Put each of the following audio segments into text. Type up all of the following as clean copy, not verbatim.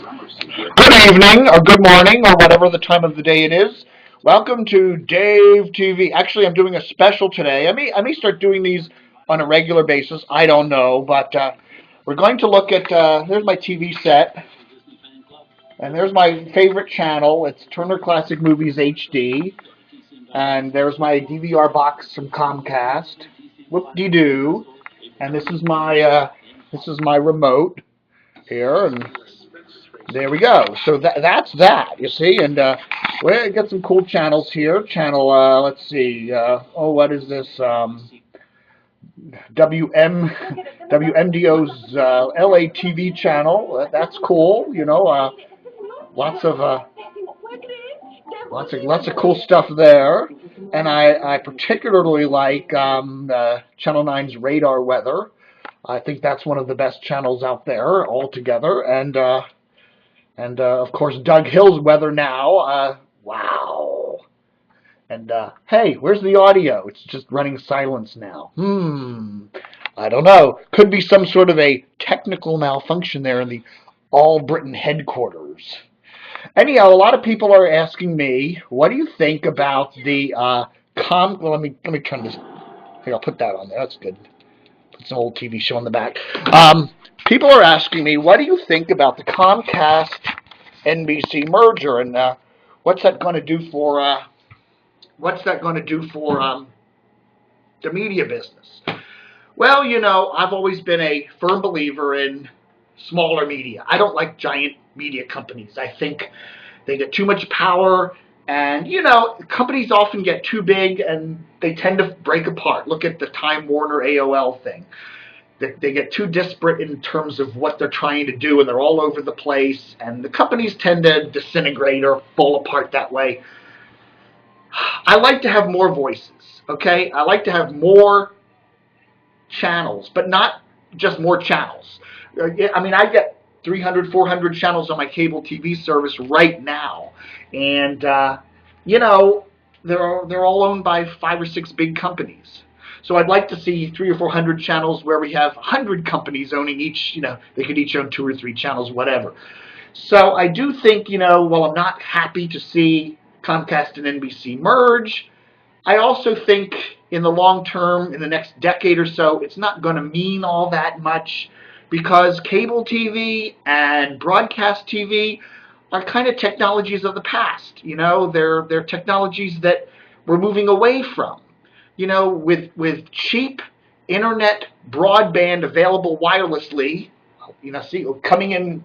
Good evening, or good morning, or whatever the time of the day it is. Welcome to Dave TV. Actually, I'm doing a special today. I may start doing these on a regular basis. I don't know, but we're going to look at. There's my TV set, and there's my favorite channel. It's Turner Classic Movies HD, and there's my DVR box from Comcast. Whoop-de-doo. And this is my remote here, and there we go. So that's that, you see, and we got some cool channels here. Channel, let's see. What is this? WM WMDO's LATV channel. That's cool. Lots of lots of cool stuff there. And I particularly like Channel 9's Radar Weather. I think that's one of the best channels out there altogether. And of course, Doug Hill's Weather Now. Wow. And hey, where's the audio? It's just running silence now. I don't know. Could be some sort of a technical malfunction there in the All Britain headquarters. Anyhow, a lot of people are asking me, what do you think about the Well, let me turn this. Here, I'll put that on there. That's good. It's an old TV show on the back. People are asking me, what do you think about the Comcast NBC merger, and what's that going to do for the media business? Well, I've always been a firm believer in smaller media. I don't like giant media companies. I think they get too much power, and companies often get too big and they tend to break apart. Look at the Time Warner AOL thing. They get too disparate in terms of what they're trying to do, and they're all over the place, and the companies tend to disintegrate or fall apart that way. I like to have more voices, okay? I like to have more channels, but not just more channels. I get 300, 400 channels on my cable TV service right now, and, they're all owned by 5 or 6 big companies. So I'd like to see 300 or 400 channels where we have 100 companies owning each. They could each own 2 or 3 channels, whatever. So I do think, while I'm not happy to see Comcast and NBC merge, I also think in the long term, in the next decade or so, it's not going to mean all that much, because cable TV and broadcast TV are kind of technologies of the past. They're technologies that we're moving away from. With cheap internet broadband available wirelessly, coming in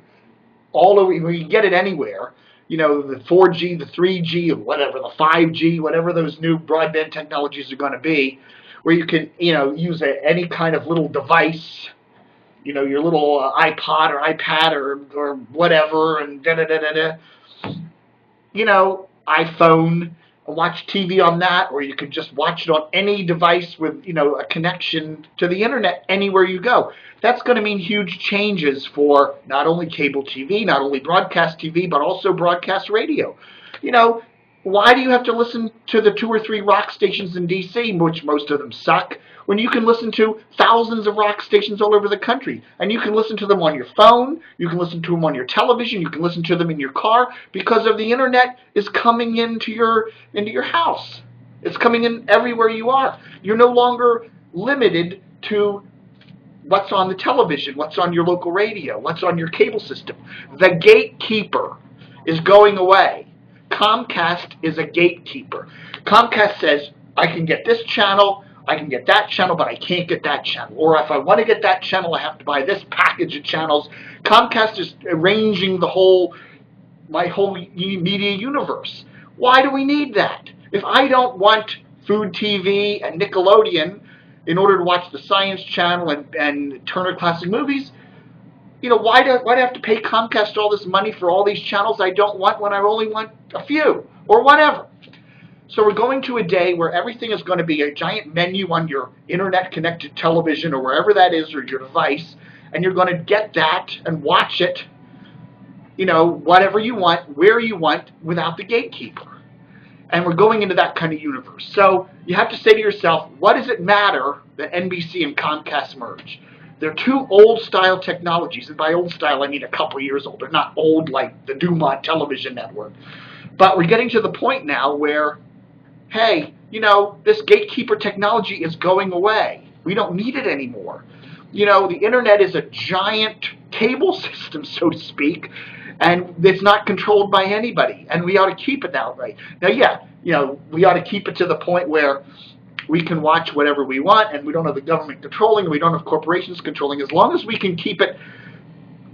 all over, you can get it anywhere. The 4G, the 3G, whatever, the 5G, whatever those new broadband technologies are going to be, where you can, use any kind of little device, your little iPod or iPad or whatever, and iPhone, watch TV on that, or you could just watch it on any device with, a connection to the internet anywhere you go. That's going to mean huge changes for not only cable TV, not only broadcast TV, but also broadcast radio. Why do you have to listen to the 2 or 3 rock stations in DC, which most of them suck, when you can listen to thousands of rock stations all over the country? And you can listen to them on your phone, you can listen to them on your television, you can listen to them in your car, because of the internet is coming into your house. It's coming in everywhere you are. You're no longer limited to what's on the television, what's on your local radio, what's on your cable system. The gatekeeper is going away. Comcast is a gatekeeper. Comcast says, I can get this channel, I can get that channel, but I can't get that channel. Or if I want to get that channel, I have to buy this package of channels. Comcast is arranging my whole media universe. Why do we need that? If I don't want Food TV and Nickelodeon in order to watch the Science Channel and Turner Classic Movies, why do I have to pay Comcast all this money for all these channels I don't want when I only want a few, or whatever? So we're going to a day where everything is going to be a giant menu on your internet-connected television or wherever that is, or your device, and you're going to get that and watch it, whatever you want, where you want, without the gatekeeper. And we're going into that kind of universe. So you have to say to yourself, what does it matter that NBC and Comcast merge? They're two old-style technologies, and by old style I mean a couple years old. They're not old like the Dumont television network. But we're getting to the point now where, hey, this gatekeeper technology is going away. We don't need it anymore. The internet is a giant cable system, so to speak, and it's not controlled by anybody, and we ought to keep it that way. Now, yeah, we ought to keep it to the point where we can watch whatever we want, and we don't have the government controlling, and we don't have corporations controlling. As long as we can keep it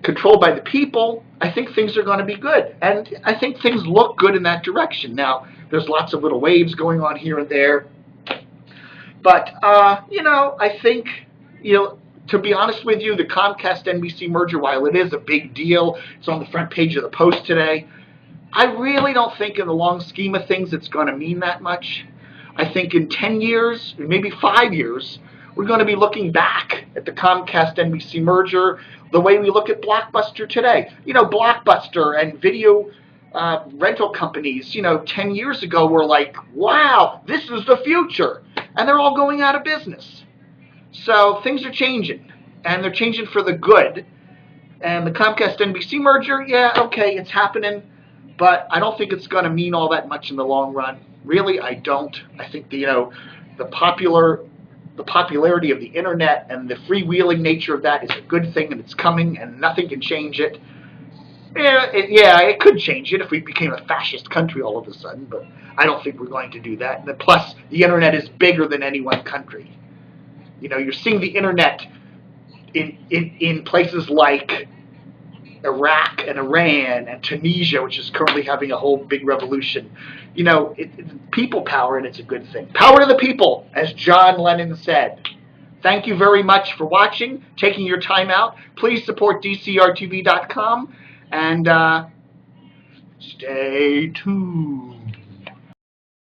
controlled by the people, I think things are going to be good. And I think things look good in that direction. Now, there's lots of little waves going on here and there. But, I think, to be honest with you, the Comcast-NBC merger, while it is a big deal, it's on the front page of the Post today, I really don't think in the long scheme of things it's going to mean that much. I think in 10 years, maybe 5 years, we're going to be looking back at the Comcast-NBC merger the way we look at Blockbuster today. Blockbuster and video rental companies, 10 years ago were like, wow, this is the future. And they're all going out of business. So things are changing, and they're changing for the good. And the Comcast-NBC merger, yeah, okay, it's happening, but I don't think it's going to mean all that much in the long run. Really, I don't. I think the popularity of the internet and the freewheeling nature of that is a good thing, and it's coming, and nothing can change it. It could change it if we became a fascist country all of a sudden, but I don't think we're going to do that. And plus, the internet is bigger than any one country. You're seeing the internet in places like Iraq and Iran and Tunisia, which is currently having a whole big revolution. People power, and it's a good thing. Power to the people, as John Lennon said. Thank you very much for watching, taking your time out. Please support DCRTV.com, and stay tuned.